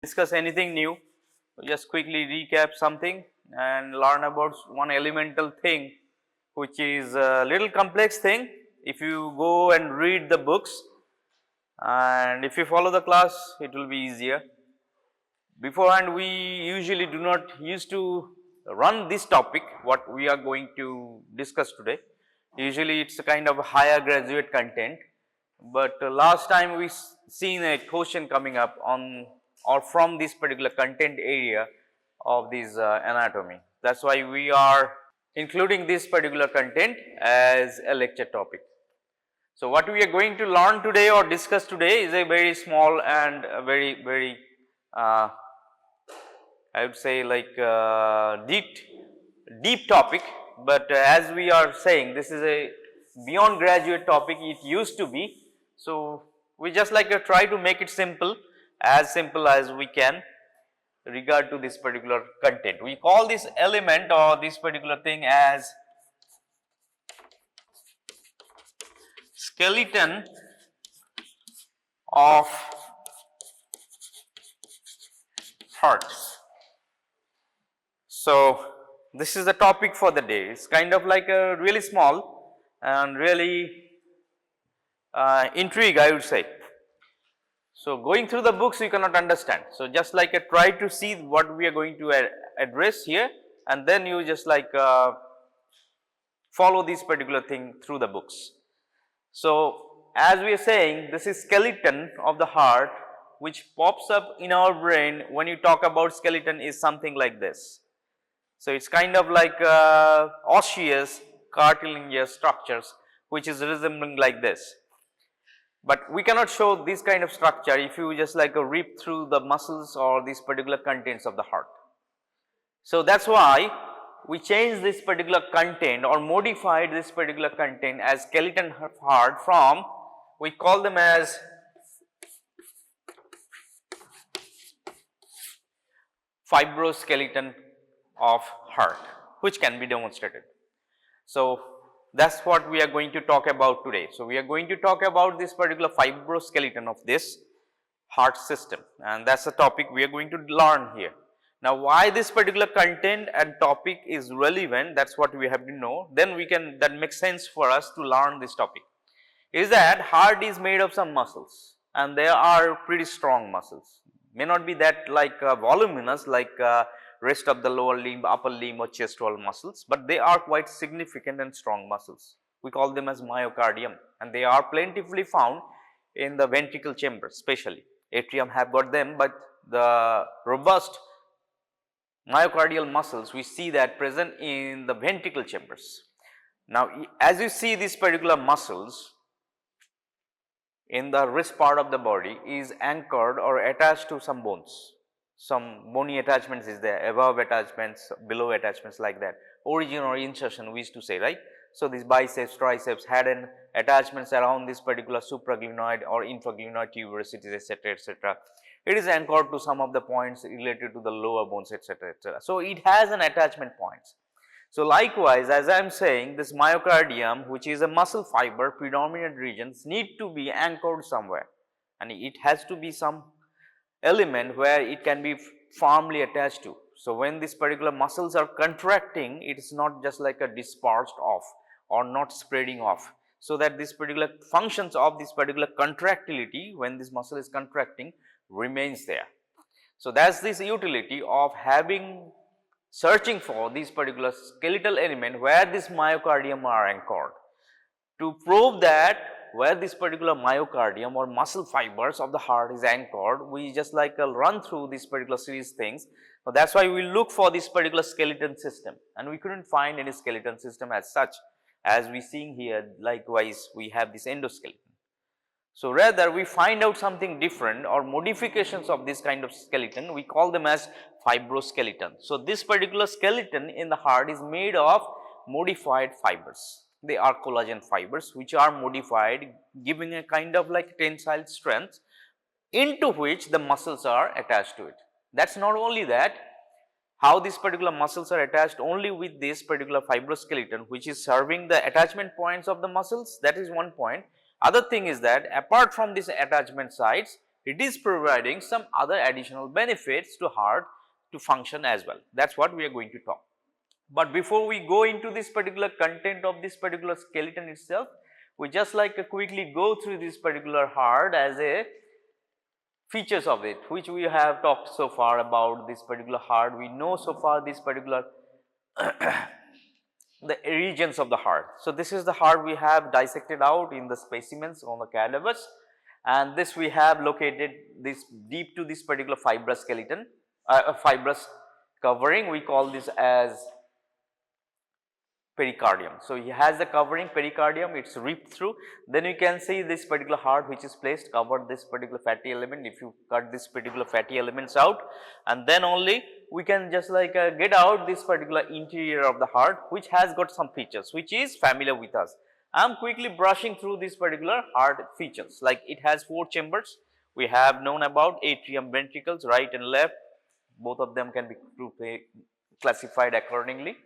discuss anything new, just quickly recap something and learn about one elemental thing which is a little complex thing if you go and read the books, and if you follow the class it will be easier. Beforehand we usually do not used to run this topic what we are going to discuss today. Usually it is a kind of a higher graduate content, but last time we seen a question coming up on or from this particular content area of this anatomy. That is why we are including this particular content as a lecture topic. So, what we are going to learn today or discuss today is a very small and a very I would say like deep topic, but as we are saying this is a beyond graduate topic it used to be. So, we just like to try to make it simple as we can regard to this particular content. We call this element or this particular thing as skeleton of heart. So, this is the topic for the day. It is kind of like a really small and really intrigue, I would say. So, going through the books you cannot understand. So, just like try to see what we are going to address here, and then you just like follow this particular thing through the books. So, as we are saying, this is skeleton of the heart which pops up in our brain when you talk about skeleton is something like this. So, it is kind of like osseous cartilaginous structures which is resembling like this. But we cannot show this kind of structure if you just like rip through the muscles or these particular contents of the heart. So, that is why we changed this particular content or modified this particular content as skeleton of heart from, we call them as fibroskeleton of heart, which can be demonstrated. So, that is what we are going to talk about today. So, we are going to talk about this particular fibroskeleton of this heart system, and that is the topic we are going to learn here. Now, why this particular content and topic is relevant, that is what we have to know, then we can, that makes sense for us to learn this topic, is that heart is made of some muscles and they are pretty strong muscles, may not be that like voluminous like rest of the lower limb, upper limb or chest wall muscles, but they are quite significant and strong muscles. We call them as myocardium, and they are plentifully found in the ventricle chamber, especially atrium have got them, but the robust myocardial muscles we see that present in the ventricle chambers. Now, as you see these particular muscles in the wrist part of the body is anchored or attached to some bones. Some bony attachments is there, above attachments, below attachments like that, origin or insertion we used to say, right. So, these biceps, triceps had an attachments around this particular supraglenoid or infraglenoid tuberosities, etc., etc. It is anchored to some of the points related to the lower bones, etc., etc. So, it has an attachment points. So, likewise as I am saying, this myocardium which is a muscle fiber predominant regions need to be anchored somewhere, and it has to be some element where it can be firmly attached to. So, when these particular muscles are contracting, it is not just like a dispersed off or not spreading off. So, that this particular functions of this particular contractility when this muscle is contracting remains there. So, that is this utility of having searching for this particular skeletal element where this myocardium are anchored. To prove that where this particular myocardium or muscle fibers of the heart is anchored, we just like run through this particular series things. So, that is why we look for this particular skeleton system, and we could not find any skeleton system as such as we seeing here. Likewise, we have this endoskeleton. So, rather we find out something different or modifications of this kind of skeleton, we call them as fibroskeleton. So, this particular skeleton in the heart is made of modified fibers. They are collagen fibers which are modified, giving a kind of like tensile strength into which the muscles are attached to it. That is not only that, how these particular muscles are attached only with this particular fibroskeleton which is serving the attachment points of the muscles, that is one point. Other thing is that apart from these attachment sites, it is providing some other additional benefits to heart to function as well. That is what we are going to talk. But before we go into this particular content of this particular skeleton itself, we just like to quickly go through this particular heart as a features of it, which we have talked so far about this particular heart. We know so far this particular the regions of the heart. So, this is the heart we have dissected out in the specimens on the cadavers, and this we have located this deep to this particular fibrous skeleton, fibrous covering. We call this as pericardium. So, he has the covering pericardium, it is ripped through. Then you can see this particular heart which is placed covered this particular fatty element. If you cut this particular fatty elements out, and then only we can just like get out this particular interior of the heart, which has got some features which is familiar with us. I am quickly brushing through this particular heart features, like it has 4 chambers. We have known about atrium, ventricles, right and left, both of them can be classified accordingly.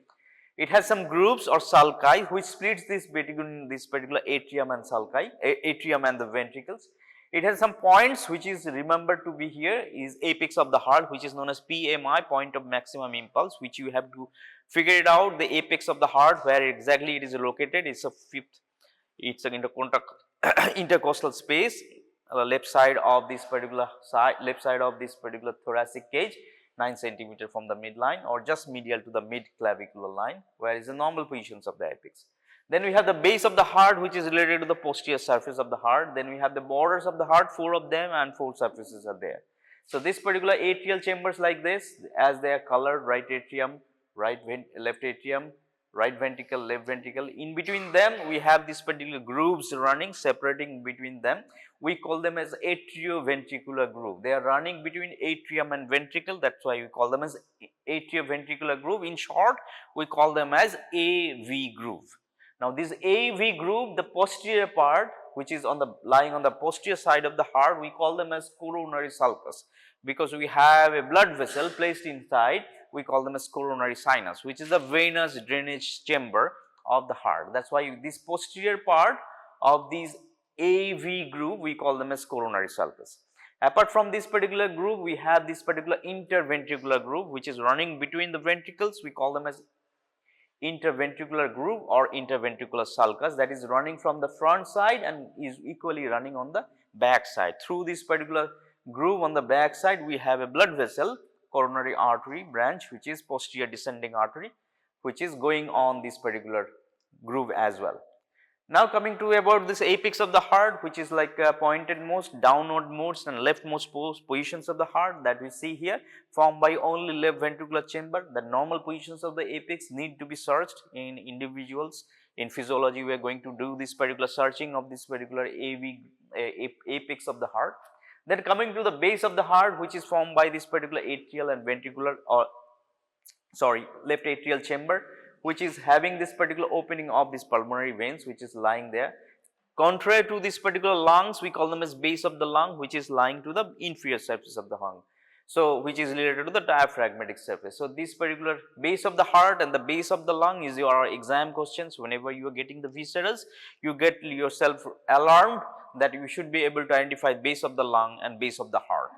It has some grooves or sulci which splits this between this particular atrium and sulci, atrium and the ventricles. It has some points which is remembered to be here is apex of the heart, which is known as PMI, point of maximum impulse, which you have to figure it out, the apex of the heart where exactly it is located. It's a fifth, it's an intercostal space, left side of this particular side, left side of this particular thoracic cage, 9 centimeter from the midline or just medial to the mid clavicular line, where is the normal positions of the apex. Then we have the base of the heart, which is related to the posterior surface of the heart. Then we have the borders of the heart, 4 of them, and 4 surfaces are there. So, this particular atrial chambers like this, as they are colored, right atrium, left atrium, right ventricle, left ventricle. In between them, we have this particular grooves running, separating between them. We call them as atrioventricular groove. They are running between atrium and ventricle. That is why we call them as atrioventricular groove. In short, we call them as AV groove. Now, this AV groove, the posterior part, which is on the lying on the posterior side of the heart, we call them as coronary sulcus, because we have a blood vessel placed inside. We call them as coronary sinus, which is the venous drainage chamber of the heart. That is why this posterior part of these AV groove, we call them as coronary sulcus. Apart from this particular groove, we have this particular interventricular groove, which is running between the ventricles. We call them as interventricular groove or interventricular sulcus, that is running from the front side and is equally running on the back side. Through this particular groove on the back side, we have a blood vessel, coronary artery branch, which is posterior descending artery, which is going on this particular groove as well. Now, coming to about this apex of the heart, which is like pointed most, downward most and leftmost positions of the heart that we see here, formed by only left ventricular chamber. The normal positions of the apex need to be searched in individuals. In physiology, we are going to do this particular searching of this particular apex of the heart. Then coming to the base of the heart, which is formed by this particular atrial and ventricular or left atrial chamber, which is having this particular opening of these pulmonary veins, which is lying there. Contrary to this particular lungs, we call them as base of the lung, which is lying to the inferior surface of the lung. So, which is related to the diaphragmatic surface. So, this particular base of the heart and the base of the lung is your exam questions. Whenever you are getting the viscerals, you get yourself alarmed that you should be able to identify base of the lung and base of the heart.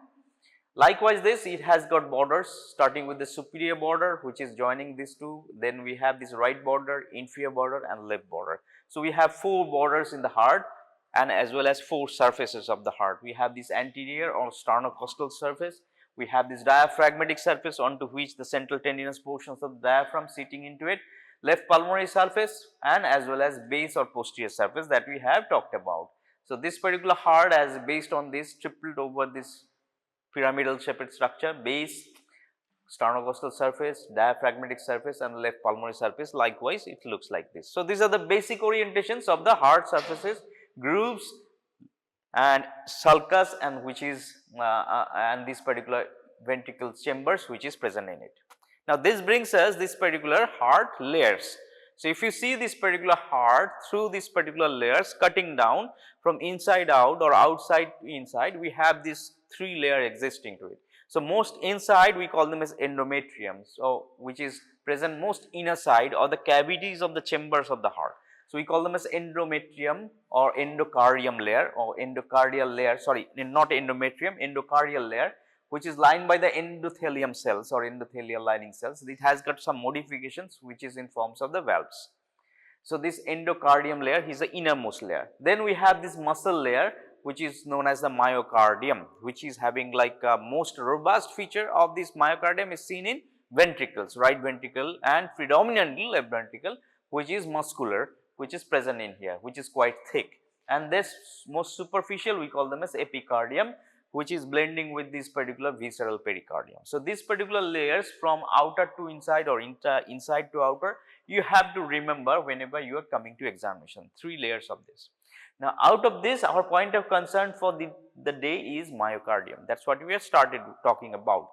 Likewise, this it has got borders starting with the superior border, which is joining these two. Then we have this right border, inferior border and left border. So, we have 4 borders in the heart and as well as 4 surfaces of the heart. We have this anterior or sternocostal surface. We have this diaphragmatic surface onto which the central tendinous portions of the diaphragm sitting into it, left pulmonary surface and as well as base or posterior surface that we have talked about. So, this particular heart as based on this tripled over this pyramidal shaped structure, base, sternocostal surface, diaphragmatic surface and left pulmonary surface. Likewise, it looks like this. So, these are the basic orientations of the heart surfaces, grooves and sulcus and which is and this particular ventricle chambers which is present in it. Now, this brings us this particular heart layers. So, if you see this particular heart through this particular layers cutting down from inside out or outside to inside, we have this 3 layer existing to it. So, most inside we call them as endometrium, so which is present most inner side or the cavities of the chambers of the heart. So we call them as endometrium or endocardium layer or endocardial layer, sorry, not endometrium, endocardial layer, which is lined by the endothelium cells or endothelial lining cells. It has got some modifications which is in forms of the valves. So this endocardium layer is the innermost layer. Then we have this muscle layer which is known as the myocardium, which is having like most robust feature of this myocardium is seen in ventricles, right ventricle and predominantly left ventricle, which is muscular, which is present in here, which is quite thick. And this most superficial we call them as epicardium, which is blending with this particular visceral pericardium. So these particular layers from outer to inside or inside to outer, you have to remember whenever you are coming to examination, 3 layers of this. Now out of this, our point of concern for the day is myocardium. That is what we have started talking about.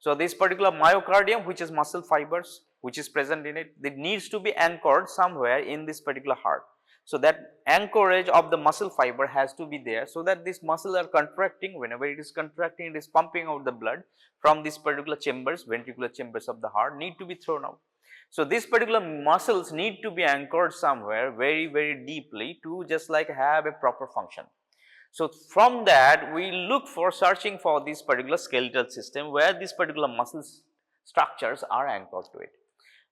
So this particular myocardium, which is muscle fibers, which is present in it needs to be anchored somewhere in this particular heart. So that anchorage of the muscle fiber has to be there, so that these muscles are contracting. Whenever it is contracting, it is pumping out the blood from these particular chambers, ventricular chambers of the heart need to be thrown out. So these particular muscles need to be anchored somewhere very deeply to just like have a proper function. So from that we look for searching for this particular skeletal system where these particular muscle structures are anchored to it.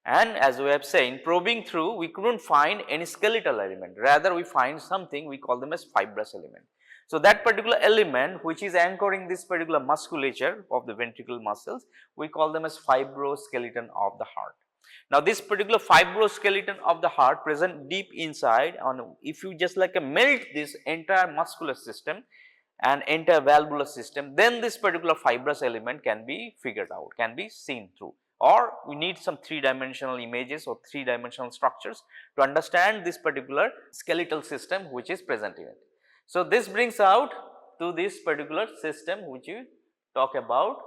And as we have seen, probing through, we could not find any skeletal element, rather we find something we call them as fibrous element. So that particular element which is anchoring this particular musculature of the ventricular muscles, we call them as fibroskeleton of the heart. Now this particular fibroskeleton of the heart present deep inside, on if you just like melt this entire muscular system and entire valvular system, then this particular fibrous element can be figured out, can be seen through. Or we need some 3-dimensional images or 3-dimensional structures to understand this particular skeletal system which is present in it. So this brings out to this particular system which you talk about,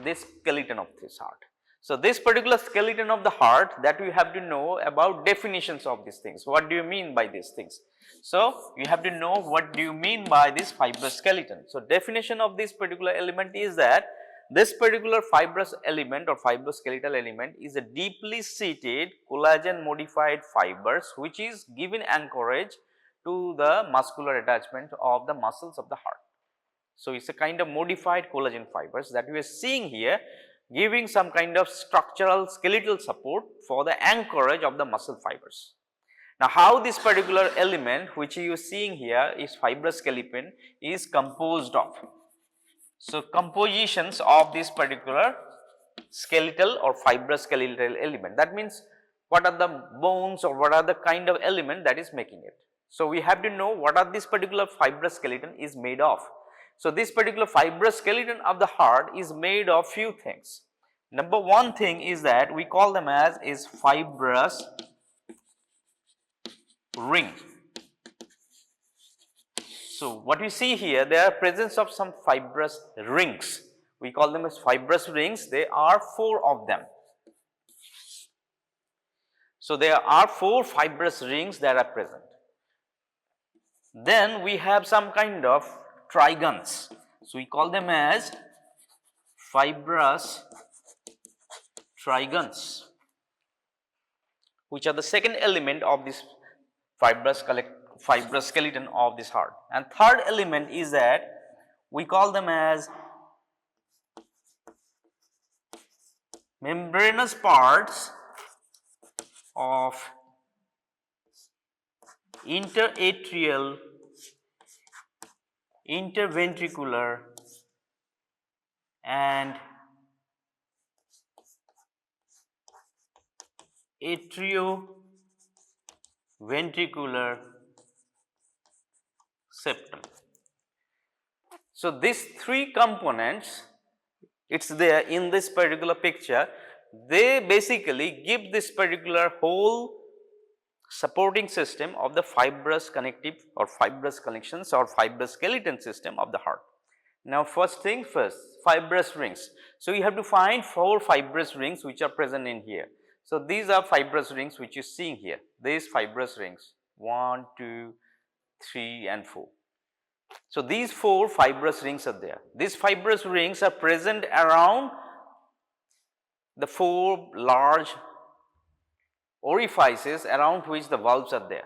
this skeleton of this heart. So this particular skeleton of the heart, that we have to know about definitions of these things. What do you mean by these things? So you have to know what do you mean by this fibrous skeleton. So definition of this particular element is that this particular fibrous element or fibroskeletal element is a deeply seated collagen modified fibers which is given anchorage to the muscular attachment of the muscles of the heart. So it is a kind of modified collagen fibers that we are seeing here, giving some kind of structural skeletal support for the anchorage of the muscle fibers. Now how this particular element which you are seeing here is fibrous skeleton is composed of. So compositions of this particular skeletal or fibroskeletal element, that means what are the bones or what are the kind of element that is making it. So we have to know what are this particular fibrous skeleton is made of. So this particular fibrous skeleton of the heart is made of few things. Number one thing is that we call them as is fibrous ring. So what we see here, there are presence of some fibrous rings. We call them as fibrous rings. There are 4 of them. So there are 4 fibrous rings that are present. Then we have some kind of trigons. So we call them as fibrous trigons, which are the second element of this fibrous skeleton of this heart. And third element is that we call them as membranous parts of interatrial, interventricular and atrioventricular septum. So these 3 components, it is there in this particular picture, they basically give this particular whole supporting system of the fibrous connective or fibrous connections or fibrous skeleton system of the heart. Now first thing first, fibrous rings. So you have to find 4 fibrous rings which are present in here. So these are fibrous rings which you are seeing here, these fibrous rings 1, 2, 3 and 4. So these 4 fibrous rings are there. These fibrous rings are present around the 4 large orifices around which the valves are there.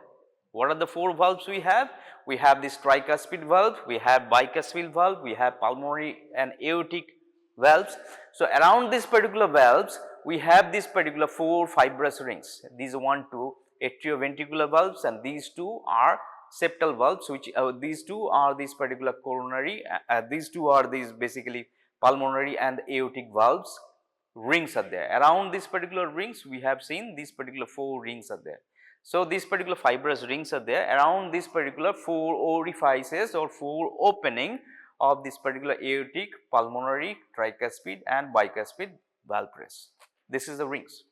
What are the 4 valves we have? We have this tricuspid valve, we have bicuspid valve, we have pulmonary and aortic valves. So, around these particular valves, we have these particular 4 fibrous rings. These 1, 2 atrioventricular valves, and these 2 are septal valves, which these 2 are these particular coronary, these 2 are these basically pulmonary and aortic valves. Rings are there. Around these particular rings, we have seen these particular 4 rings are there. So, these particular fibrous rings are there. Around this particular 4 orifices or 4 opening of this particular aortic, pulmonary, tricuspid and bicuspid valves. This is the rings.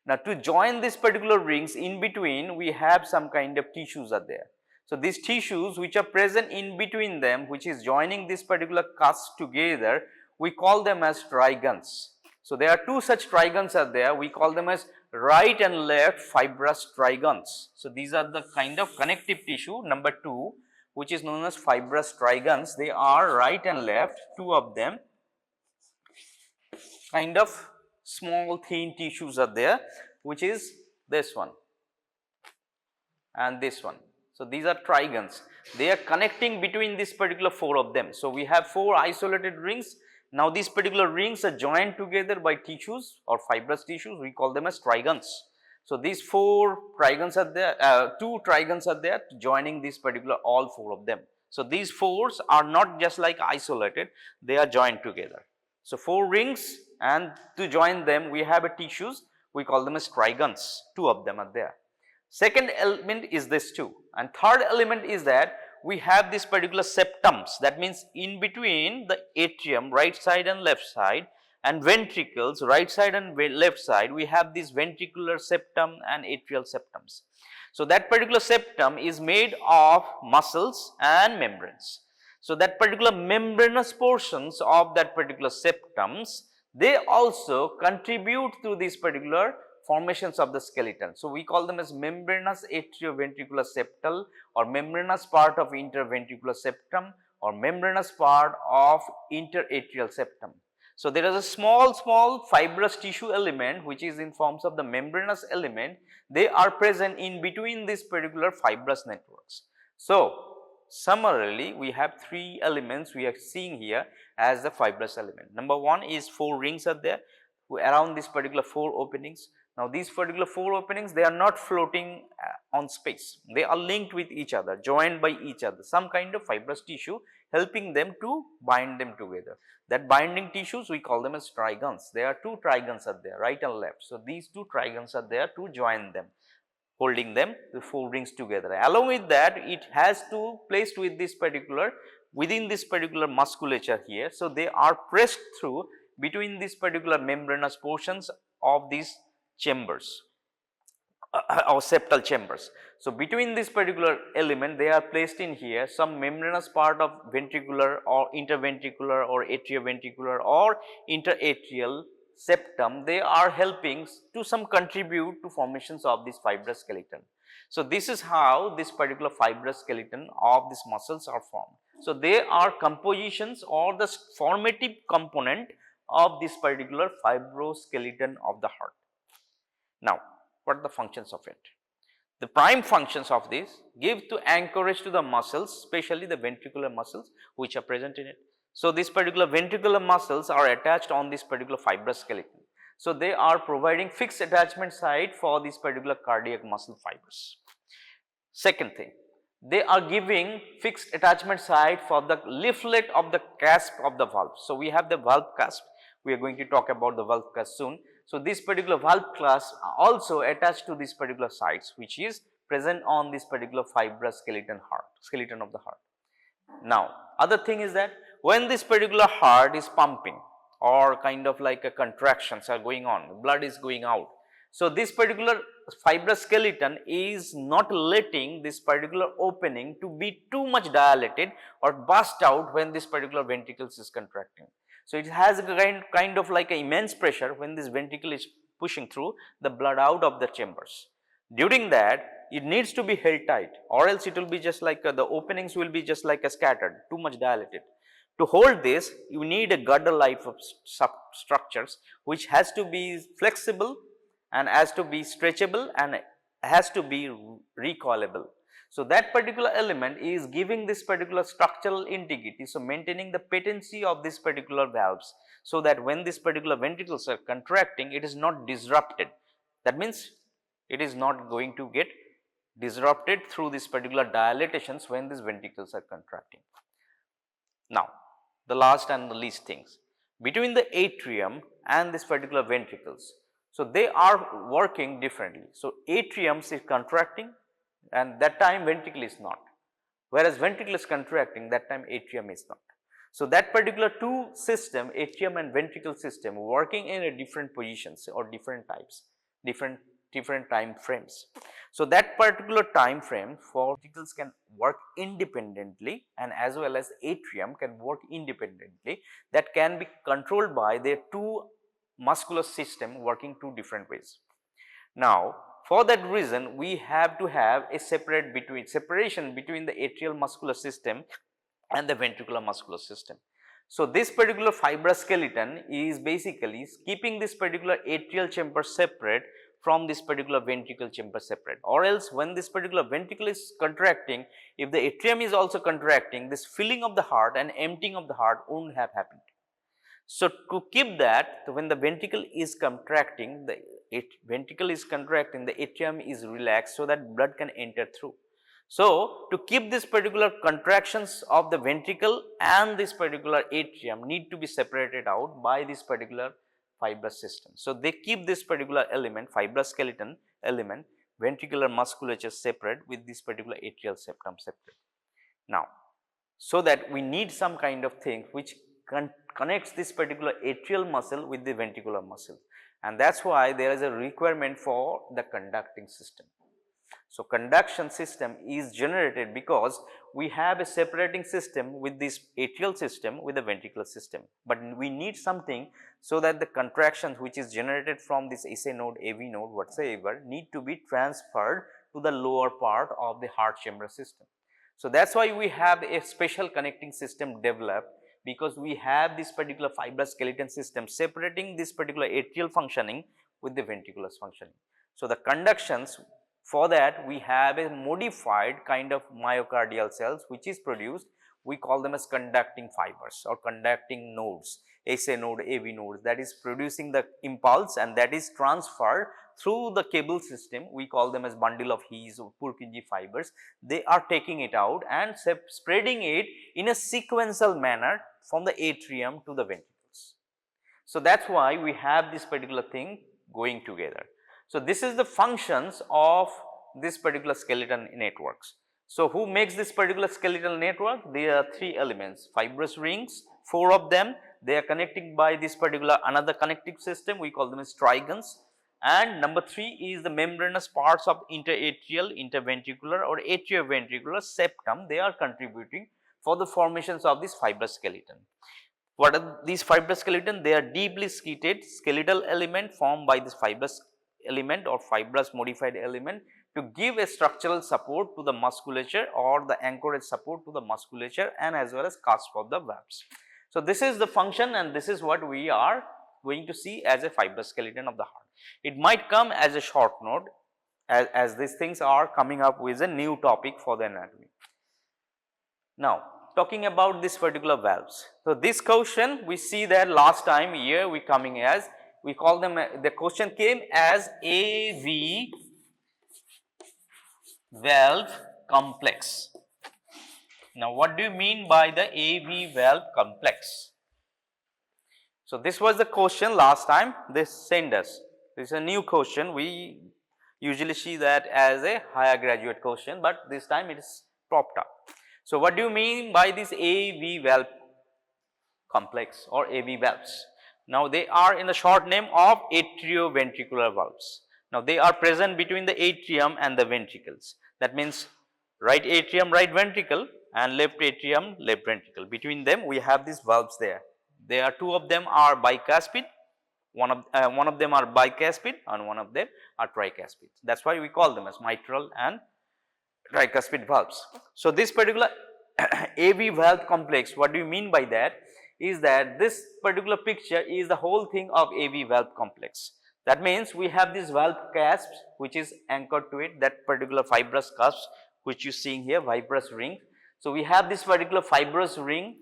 Now, to join these particular rings, in between we have some kind of tissues are there. So, these tissues which are present in between them, which is joining this particular cusps together, we call them as trigons. So, there are 2 such trigons are there, we call them as right and left fibrous trigons. So, these are the kind of connective tissue number 2, which is known as fibrous trigons. They are right and left, 2 of them, kind of small thin tissues are there, which is this one and this one. So, these are trigons, they are connecting between this particular 4 of them. So, we have 4 isolated rings. Now, these particular rings are joined together by tissues or fibrous tissues, we call them as trigons. So, these 4 trigons are there, 2 trigons are there joining this particular all 4 of them. So, these 4s are not just like isolated, they are joined together. So, 4 rings, and to join them we have a tissues, we call them as trigons, 2 of them are there. Second element is this 2, and third element is that we have this particular septums, that means in between the atrium right side and left side and ventricles right side and left side, we have this ventricular septum and atrial septums. So, that particular septum is made of muscles and membranes. So, that particular membranous portions of that particular septums, they also contribute to this particular formations of the skeleton. So, we call them as membranous atrioventricular septal or membranous part of interventricular septum or membranous part of interatrial septum. So, there is a small fibrous tissue element which is in forms of the membranous element, they are present in between these particular fibrous networks. So, summarily we have 3 elements we are seeing here as the fibrous element. Number 1 is 4 rings are there around this particular 4 openings. Now, these particular 4 openings, they are not floating on space, they are linked with each other, joined by each other, some kind of fibrous tissue helping them to bind them together. That binding tissues we call them as trigons. There are 2 trigons are there, right and left. So, these 2 trigons are there to join them, holding them the 4 rings together. Along with that, it has to placed with this particular within this particular musculature here. So, they are pressed through between these particular membranous portions of these chambers or septal chambers. So, between this particular element they are placed in here some membranous part of ventricular or interventricular or atrioventricular or interatrial septum, they are helping to some contribute to formations of this fibrous skeleton. So, this is how this particular fibrous skeleton of these muscles are formed. So, they are compositions or the formative component of this particular fibroskeleton of the heart. Now, what are the functions of it? The prime functions of this give to anchorage to the muscles, especially the ventricular muscles which are present in it. So, these particular ventricular muscles are attached on this particular fibrous skeleton. So, they are providing fixed attachment site for this particular cardiac muscle fibers. Second thing, they are giving fixed attachment site for the leaflet of the cusp of the valve. So, we have the valve cusp, we are going to talk about the valve cusp soon. So, this particular valve cusp also attached to this particular sites which is present on this particular fibrous skeleton of the heart. Now, other thing is that when this particular heart is pumping or kind of like a contractions are going on, blood is going out. So, this particular fibrous skeleton is not letting this particular opening to be too much dilated or burst out when this particular ventricles is contracting. So, it has a kind of like an immense pressure when this ventricle is pushing through the blood out of the chambers. During that, it needs to be held tight or else it will be just like the openings will be just like a scattered, too much dilated. To hold this, you need a girdle life of structures which has to be flexible and has to be stretchable and has to be recoilable. So, that particular element is giving this particular structural integrity. So, maintaining the patency of this particular valves, so that when this particular ventricles are contracting, it is not disrupted. That means, it is not going to get disrupted through this particular dilatations when these ventricles are contracting. Now, the last and the least things between the atrium and this particular ventricles. So, they are working differently. So, atrium is contracting and that time ventricle is not, whereas ventricle is contracting, that time atrium is not. So, that particular two system, atrium and ventricle system, working in a different positions or different types, different time frames. So, that particular time frame for ventricles can work independently and as well as atrium can work independently, that can be controlled by their two muscular system working two different ways. Now, for that reason, we have to have a separation between the atrial muscular system and the ventricular muscular system. So, this particular fibrous skeleton is basically keeping this particular atrial chamber separate from this particular ventricle chamber separate, or else when this particular ventricle is contracting, if the atrium is also contracting, this filling of the heart and emptying of the heart won't have happened. So, to keep that, when the ventricle is contracting, the atrium is relaxed so that blood can enter through. So, to keep this particular contractions of the ventricle and this particular atrium need to be separated out by this particular fibrous system. So, they keep this particular element, fibrous skeleton element, ventricular musculature separate with this particular atrial septum separate. Now, so that we need some kind of thing which connects this particular atrial muscle with the ventricular muscle, and that is why there is a requirement for the conducting system. So, conduction system is generated because we have a separating system with this atrial system with the ventricular system, but we need something so that the contractions which is generated from this SA node, AV node whatsoever need to be transferred to the lower part of the heart chamber system. So, that is why we have a special connecting system developed, because we have this particular fibrous skeleton system separating this particular atrial functioning with the ventricular functioning. So, the conductions, for that we have a modified kind of myocardial cells which is produced, we call them as conducting fibers or conducting nodes, SA node, AV nodes, that is producing the impulse and that is transferred through the cable system. We call them as bundle of His or Purkinje fibers. They are taking it out and spreading it in a sequential manner from the atrium to the ventricles. So, that is why we have this particular thing going together. So, this is the functions of this particular skeleton networks. So, who makes this particular skeletal network? There are three elements: fibrous rings, 4 of them, they are connecting by this particular another connective system, we call them as trigons, and number 3 is the membranous parts of interatrial, interventricular or atrioventricular septum, they are contributing for the formations of this fibrous skeleton. What are these fibrous skeleton? They are deeply seated skeletal element formed by this fibrous element or fibrous modified element to give a structural support to the musculature or the anchorage support to the musculature and as well as cusp of the valves. So, this is the function and this is what we are going to see as a fibrous skeleton of the heart. It might come as a short note as these things are coming up with a new topic for the anatomy. Now, talking about this particular valves. So, this question we see that last time here we coming as, we call them, the question came as AV valve complex. Now, what do you mean by the AV valve complex? So, this was the question last time they sent us. This is a new question, we usually see that as a higher graduate question, but this time it is propped up. So, what do you mean by this AV valve complex or AV valves? Now, they are in the short name of atrioventricular valves. Now, they are present between the atrium and the ventricles. That means, right atrium, right ventricle and left atrium, left ventricle. Between them, we have these valves there. There are 2 of them are bicuspid, one of them are bicuspid and one of them are tricuspid. That is why we call them as mitral and tricuspid valves. So, this particular AV valve complex, what do you mean by that? Is that this particular picture is the whole thing of AV valve complex. That means, we have this valve cusps which is anchored to it, that particular fibrous cusps which you seeing here, fibrous ring. So we have this particular fibrous ring.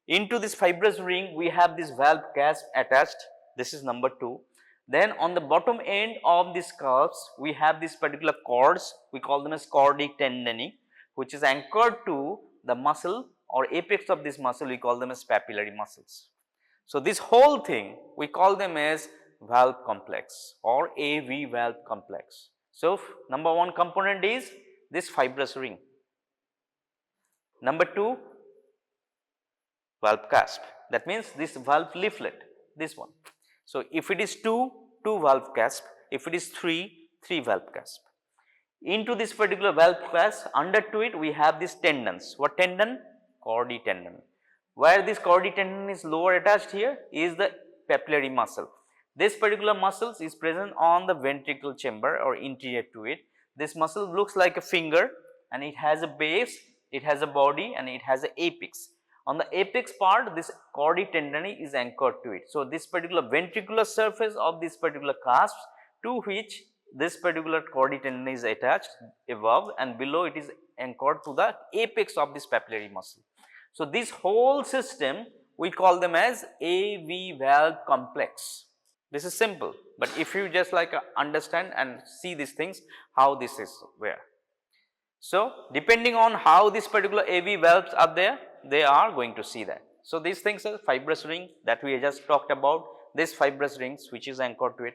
Into this fibrous ring we have this valve cusp attached. This is number 2. Then on the bottom end of this cusps we have this particular cords, we call them as chordae tendineae, which is anchored to the muscle or apex of this muscle, we call them as papillary muscles. So this whole thing we call them as valve complex or AV valve complex. So number 1 component is this fibrous ring. Number 2, valve cusp, that means this valve leaflet, this one. So if it is 2, 2 valve cusp, if it is 3, 3 valve cusp. Into this particular valve cusp, under to it we have these tendons. What tendon? Chordae tendon. Where this chordae tendon is lower attached here is the papillary muscle. This particular muscle is present on the ventricle chamber or interior to it. This muscle looks like a finger and it has a base, it has a body and it has an apex. On the apex part this chordae tendineae is anchored to it. So this particular ventricular surface of this particular cusp to which this particular chordae tendineae is attached above and below it is anchored to the apex of this papillary muscle. So this whole system we call them as AV valve complex. This is simple, but if you just like understand and see these things how this is where. So depending on how this particular AV valves are there, they are going to see that. So these things are fibrous ring that we just talked about, this fibrous rings which is anchored to it.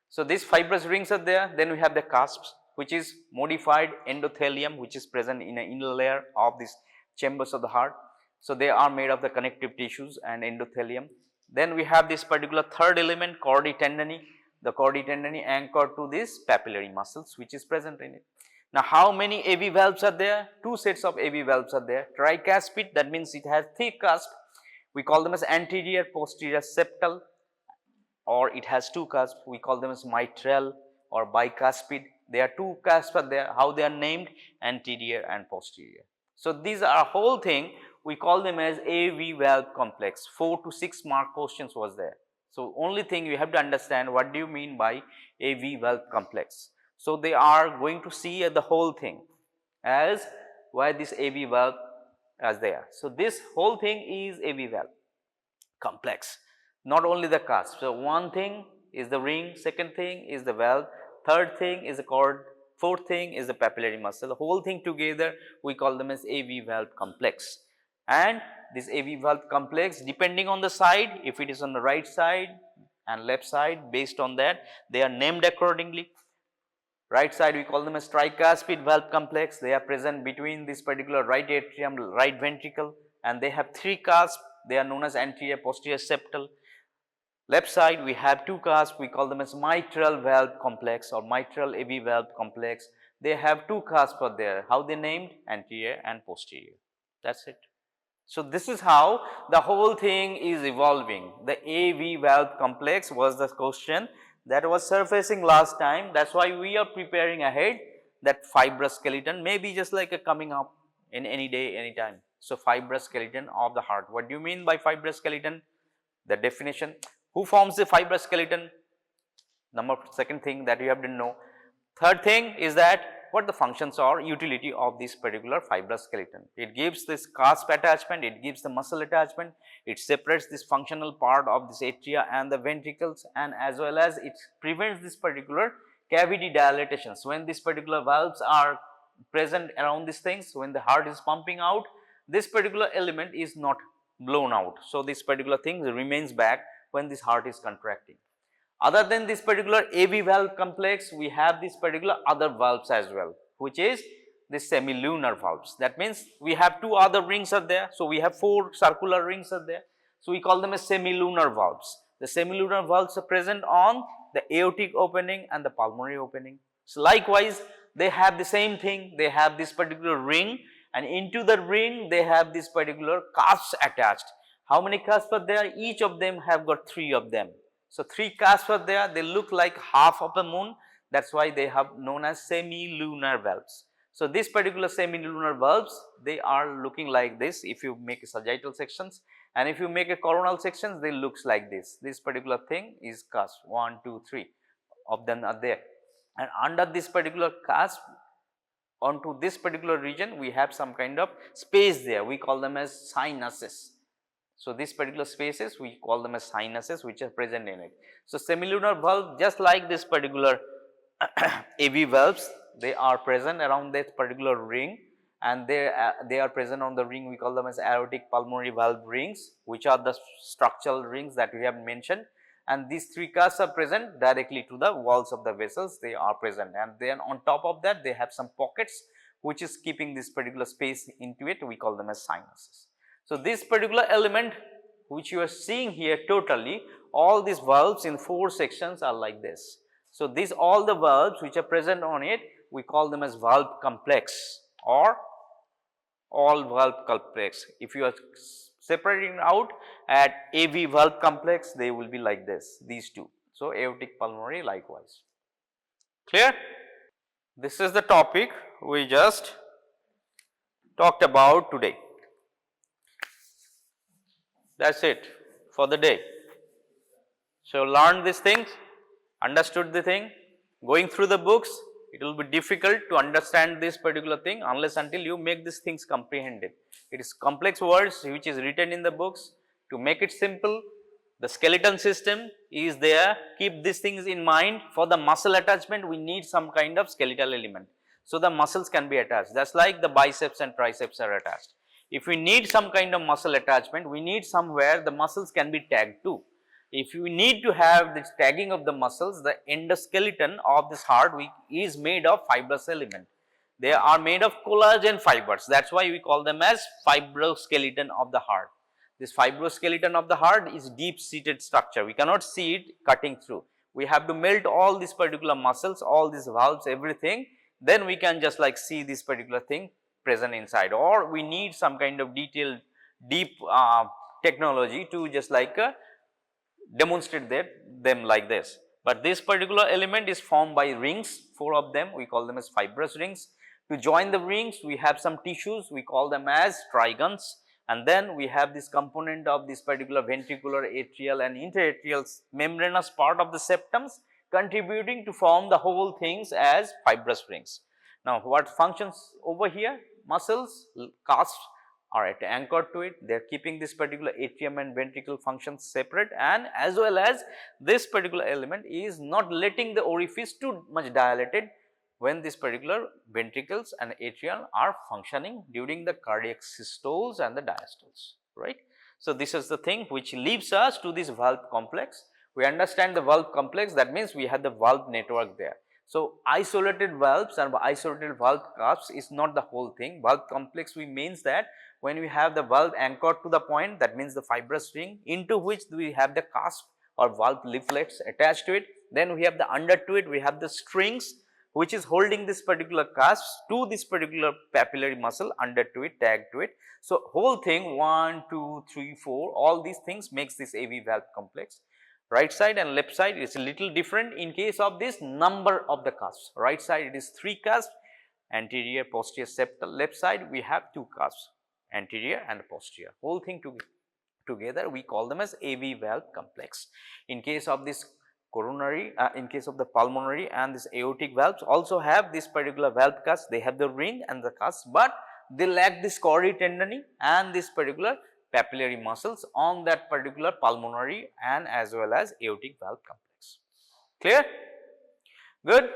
So these fibrous rings are there, then we have the cusps which is modified endothelium which is present in an inner layer of these chambers of the heart. So they are made of the connective tissues and endothelium. Then we have this particular third element chordae tendineae, the chordae tendineae anchored to these papillary muscles which is present in it. Now how many AV valves are there? 2 sets of AV valves are there. Tricuspid, that means it has 3 cusps, we call them as anterior posterior septal, or it has 2 cusps, we call them as mitral or bicuspid. There are 2 cusps are there. How they are named? Anterior and posterior. So these are whole thing we call them as AV valve complex. 4 to 6 mark questions was there. So only thing you have to understand what do you mean by AV valve complex. So they are going to see the whole thing as why this AV valve as there. So this whole thing is AV valve complex, not only the cusp. So one thing is the ring, second thing is the valve, third thing is the cord, fourth thing is the papillary muscle. The whole thing together we call them as AV valve complex. And this AV valve complex, depending on the side, if it is on the right side and left side, based on that they are named accordingly. Right side we call them as tricuspid valve complex, they are present between this particular right atrium, right ventricle, and they have 3 cusps, they are known as anterior posterior septal. Left side we have 2 cusps, we call them as mitral valve complex or mitral AV valve complex. They have 2 cusps are there. How they named? Anterior and posterior. That's it. So this is how the whole thing is evolving. The AV valve complex was the question that was surfacing last time. That's why we are preparing ahead that fibrous skeleton may be just like a coming up in any day, any time. So fibrous skeleton of the heart. What do you mean by fibrous skeleton? The definition. Who forms the fibrous skeleton? Second thing that you have to know. Third thing is that what the functions or utility of this particular fibrous skeleton. It gives this cusp attachment, it gives the muscle attachment, it separates this functional part of this atria and the ventricles, and as well as it prevents this particular cavity dilatations. When these particular valves are present around these things, when the heart is pumping out, this particular element is not blown out. So this particular thing remains back when this heart is contracting. Other than this particular AV valve complex, we have this particular other valves as well, which is the semilunar valves. That means we have 2 other rings are there. So we have 4 circular rings are there. So we call them as semilunar valves. The semilunar valves are present on the aortic opening and the pulmonary opening. So likewise, they have the same thing. They have this particular ring, and into the ring they have this particular cusps attached. How many cusps are there? Each of them have got 3 of them. So 3 cusps are there, they look like half of a moon, that is why they have known as semilunar valves. So this particular semilunar valves, they are looking like this if you make a sagittal sections, and if you make a coronal sections, they looks like this. This particular thing is cusp, 1, 2, 3 of them are there, and under this particular cusp onto this particular region, we have some kind of space there, we call them as sinuses. So, these particular spaces we call them as sinuses which are present in it. So, semilunar valve, just like this particular AV valves, they are present around that particular ring, and they are present on the ring, we call them as aortic pulmonary valve rings, which are the structural rings that we have mentioned, and these three cusps are present directly to the walls of the vessels, they are present, and then on top of that they have some pockets which is keeping this particular space into it, we call them as sinuses. So, this particular element which you are seeing here, totally all these valves in 4 sections are like this. So, these all the valves which are present on it, we call them as valve complex or all valve complex. If you are separating out at AV valve complex, they will be like this, these two. So, aortic pulmonary likewise. Clear? This is the topic we just talked about today. That is it for the day. So, learn these things, understood the thing, going through the books, it will be difficult to understand this particular thing unless until you make these things comprehended. It is complex words which is written in the books. To make it simple, the skeleton system is there, keep these things in mind. For the muscle attachment, we need some kind of skeletal element. So, the muscles can be attached, just like the biceps and triceps are attached. If we need some kind of muscle attachment, we need somewhere the muscles can be tagged too. If you need to have this tagging of the muscles, the endoskeleton of this heart is made of fibrous element. They are made of collagen fibers, that is why we call them as fibroskeleton of the heart. This fibroskeleton of the heart is deep seated structure, we cannot see it cutting through. We have to melt all these particular muscles, all these valves, everything, then we can just like see this particular thing present inside, or we need some kind of detailed deep technology to just like demonstrate them like this. But this particular element is formed by rings, 4 of them, we call them as fibrous rings. To join the rings, we have some tissues, we call them as trigons, and then we have this component of this particular ventricular, atrial and interatrial membranous part of the septums contributing to form the whole things as fibrous rings. Now, what functions over here? Muscles, cusps are anchored to it, they are keeping this particular atrium and ventricle functions separate, and as well as this particular element is not letting the orifice too much dilated when this particular ventricles and atrium are functioning during the cardiac systoles and the diastoles, right. So, this is the thing which leads us to this valve complex. We understand the valve complex, that means we have the valve network there. So, isolated valves and isolated valve cusps is not the whole thing. Valve complex we means that when we have the valve anchored to the point, that means the fibrous ring into which we have the cusp or valve leaflets attached to it. Then we have the under to it, we have the strings which is holding this particular cusp to this particular papillary muscle under to it, tagged to it. So, whole thing 1, 2, 3, 4, all these things makes this AV valve complex. Right side and left side is a little different in case of this number of the cusps. Right side it is 3 cusps, anterior, posterior, septal. Left side we have 2 cusps, anterior and posterior. Whole thing together we call them as AV valve complex. In case of this coronary, in case of the pulmonary and this aortic valves also have this particular valve cusp, they have the ring and the cusp, but they lack this chordae tendineae and this particular papillary muscles on that particular pulmonary and as well as aortic valve complex. Clear? Good.